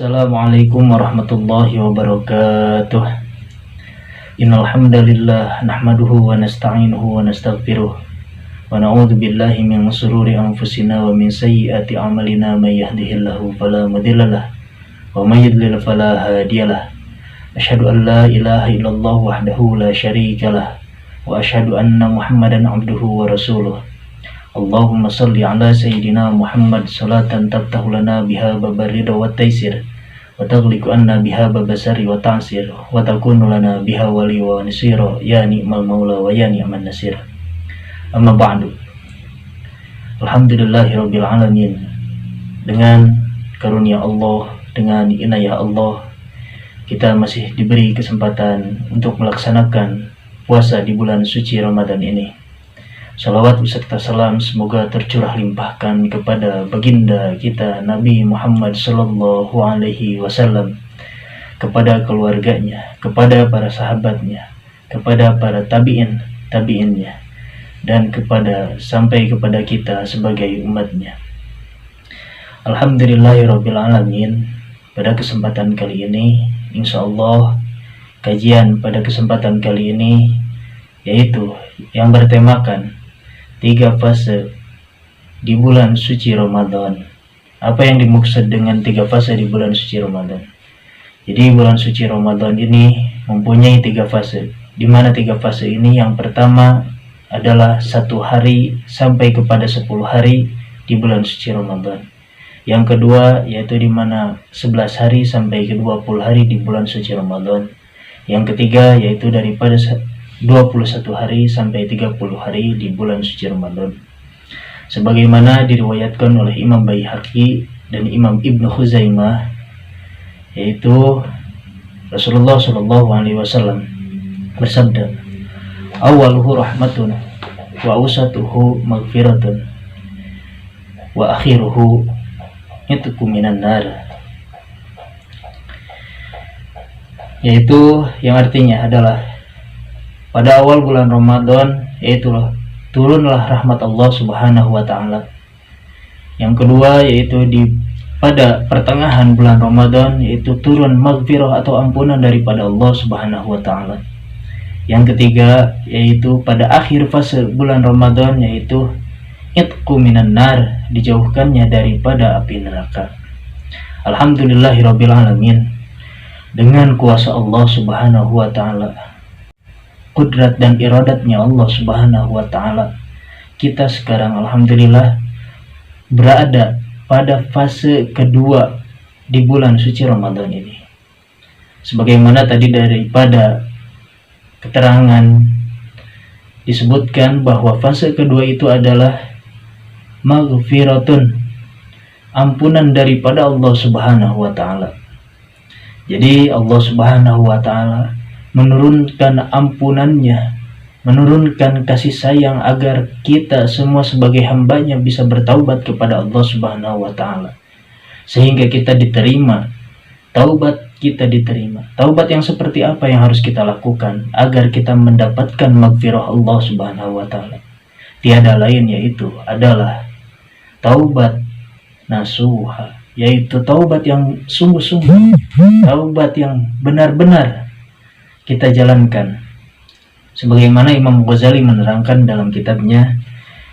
Assalamualaikum warahmatullahi wabarakatuh. Innal hamdalillah nahmaduhu wa nasta'inuhu wa nastaghfiruh wa na'udzu billahi min shururi anfusina wa min sayyiati a'malina may yahdihillahu fala mudhillalah wa may yudlil fala hadiyalah. Asyhadu an la ilaha illallah wahdahu la syarikalah wa asyhadu anna Muhammadan abduhu wa rasuluh. Allahumma salli ala sayyidina Muhammad salatan tabtahu lana biha babar ridha wa taisir wa taghliqu anna biha babasari wa ta'sir wa takunu lana biha wali wa nasira ya ni'mal maula wa ya ni'man nasir. Amma ba'du. Alhamdulillahirabbil alamin. Dengan karunia Allah, dengan inayah Allah, kita masih diberi kesempatan untuk melaksanakan puasa di bulan suci Ramadan ini. Salawat beserta salam semoga tercurah limpahkan kepada baginda kita Nabi Muhammad sallallahu alaihi wasallam, kepada keluarganya, kepada para sahabatnya, kepada para tabi'innya, dan sampai kepada kita sebagai umatnya. Alhamdulillahirabbil alamin. Pada kesempatan kali ini, insyaallah kajian pada kesempatan kali ini yaitu yang bertemakan 3 fase di bulan suci Ramadan. Apa yang dimaksud dengan 3 fase di bulan suci Ramadan? Jadi bulan suci Ramadan ini mempunyai 3 fase. Di mana 3 fase ini? Yang pertama adalah 1 hari sampai kepada 10 hari di bulan suci Ramadan. Yang kedua yaitu di mana 11 hari sampai ke 20 hari di bulan suci Ramadan. Yang ketiga yaitu daripada 21 hari sampai 30 hari di bulan suci Ramadan. Sebagaimana diriwayatkan oleh Imam Baihaqi dan Imam Ibnu Khuzaimah, yaitu Rasulullah sallallahu alaihi wasallam bersabda, "Awaluhu rahmatun wa awsatuhu maghfiratun wa akhiruhu itqu minan nar." Yaitu yang artinya adalah pada awal bulan Ramadan yaitu turunlah rahmat Allah Subhanahu wa taala. Yang kedua yaitu pada pertengahan bulan Ramadan yaitu turun maghfirah atau ampunan daripada Allah Subhanahu wa taala. Yang ketiga yaitu pada akhir fase bulan Ramadan yaitu itqu minan nar, dijauhkannya daripada api neraka. Alhamdulillahirabbil alamin. Dengan kuasa Allah Subhanahu wa taala, kudrat dan iradatnya Allah Subhanahu wa ta'ala, kita sekarang alhamdulillah berada pada fase kedua di bulan suci Ramadan ini. Sebagaimana tadi daripada keterangan disebutkan bahwa fase kedua itu adalah maghfiratun, ampunan daripada Allah Subhanahu wa ta'ala. Jadi Allah Subhanahu wa ta'ala menurunkan ampunannya, menurunkan kasih sayang agar kita semua sebagai hambanya bisa bertaubat kepada Allah Subhanahu wa ta'ala, sehingga kita diterima, taubat kita diterima. Taubat yang seperti apa yang harus kita lakukan agar kita mendapatkan maghfirah Allah Subhanahu wa ta'ala? Tiada lain yaitu adalah taubat nasuha, yaitu taubat yang sungguh-sungguh, taubat yang benar-benar kita jalankan. Sebagaimana Imam Ghazali menerangkan dalam kitabnya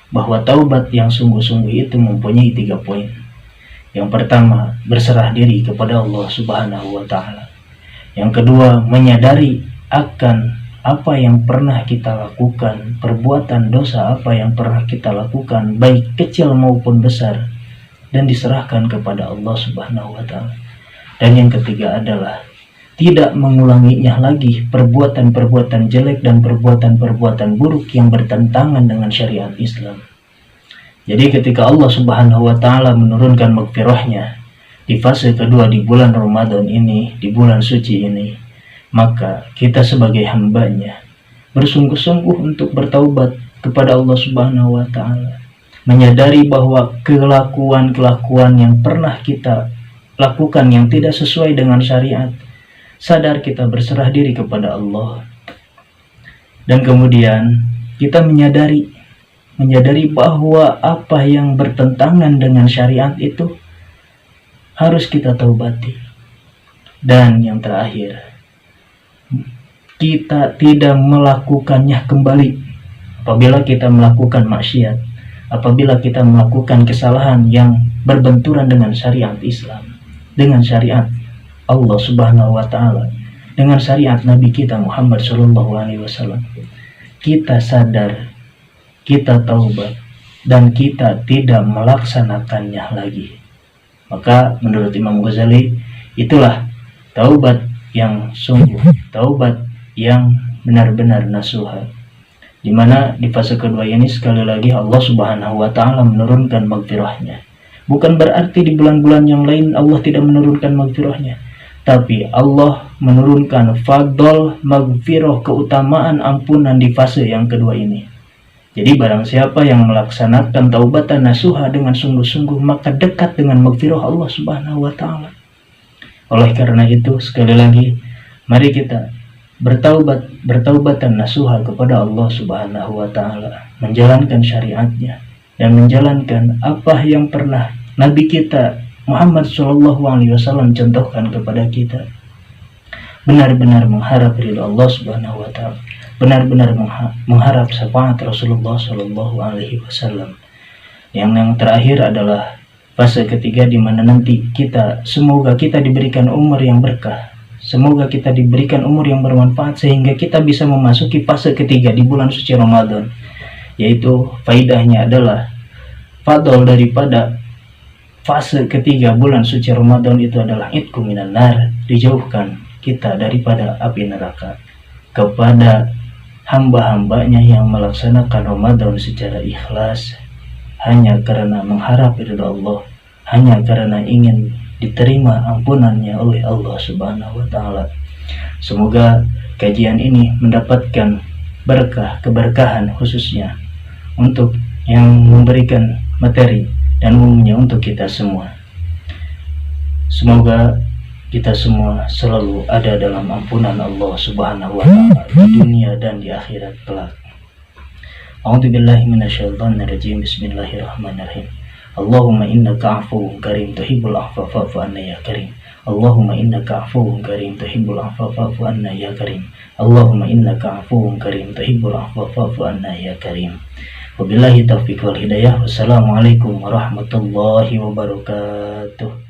bahwa taubat yang sungguh-sungguh itu mempunyai 3 poin. Yang pertama, berserah diri kepada Allah Subhanahu wa ta'ala. Yang kedua, menyadari akan apa yang pernah kita lakukan, perbuatan dosa apa yang pernah kita lakukan, baik kecil maupun besar, dan diserahkan kepada Allah Subhanahu wa ta'ala. Dan yang ketiga adalah tidak mengulanginya lagi, perbuatan-perbuatan jelek dan perbuatan-perbuatan buruk yang bertentangan dengan syariat Islam. Jadi ketika Allah Subhanahu wa ta'ala menurunkan maghfirahnya di fase kedua di bulan Ramadan ini, di bulan suci ini, maka kita sebagai hambanya bersungguh-sungguh untuk bertaubat kepada Allah Subhanahu wa ta'ala, menyadari bahwa kelakuan-kelakuan yang pernah kita lakukan yang tidak sesuai dengan syariat, sadar kita berserah diri kepada Allah, dan kemudian kita menyadari bahwa apa yang bertentangan dengan syariat itu harus kita taubati, Dan yang terakhir, kita tidak melakukannya kembali apabila kita melakukan maksiat, apabila kita melakukan kesalahan yang berbenturan dengan syariat Islam, dengan syariat Allah Subhanahu wa taala, dengan syariat Nabi kita Muhammad sallallahu alaihi wasallam. Kita sadar, kita taubat, dan kita tidak melaksanakannya lagi. Maka menurut Imam Ghazali, itulah taubat yang sungguh, taubat yang benar-benar nasuha. Dimana di fase kedua ini sekali lagi Allah Subhanahu wa taala menurunkan maghfirahnya. Bukan berarti di bulan-bulan yang lain Allah tidak menurunkan maghfirahnya, tapi Allah menurunkan fadl, maghfirah, keutamaan, ampunan di fase yang kedua ini. Jadi barang siapa yang melaksanakan taubatan nasuha dengan sungguh-sungguh, maka dekat dengan maghfirah Allah Subhanahu wa taala. Oleh karena itu, sekali lagi, mari kita bertaubatan nasuha kepada Allah Subhanahu wa taala, menjalankan syariatnya dan menjalankan apa yang pernah Nabi kita Muhammad sallallahu alaihi wasallam contohkan kepada kita. Benar-benar mengharap ridha Allah Subhanahu wa taala, benar-benar mengharap syafaat Rasulullah sallallahu alaihi wasallam. Yang terakhir adalah fase ketiga, di mana nanti semoga kita diberikan umur yang berkah, semoga kita diberikan umur yang bermanfaat sehingga kita bisa memasuki fase ketiga di bulan suci Ramadan, yaitu faidahnya adalah fadl daripada fase ketiga bulan suci Ramadan itu adalah itqu minan nar, dijauhkan kita daripada api neraka. Kepada hamba-hambanya yang melaksanakan Ramadan secara ikhlas, hanya karena mengharap ridha Allah, hanya karena ingin diterima ampunannya oleh Allah Subhanahu wa taala. Semoga kajian ini mendapatkan berkah, keberkahan khususnya untuk yang memberikan materi dan umumnya untuk kita semua. Semoga kita semua selalu ada dalam ampunan Allah Subhanahu wa taala di dunia dan di akhirat kelak. A'udzubillahi minasyaitonirrajim. Bismillahirrahmanirrahim. Allahumma innaka 'afuwwun karim tuhibbul 'afwa fa'fu anna ya karim. Allahumma innaka 'afuwwun karim tuhibbul 'afwa fa'fu anna ya karim. Allahumma innaka 'afuwwun karim tuhibbul 'afwa fa'fu anna ya karim. Wabillahi taufiq wal hidayah. Wassalamualaikum warahmatullahi wabarakatuh.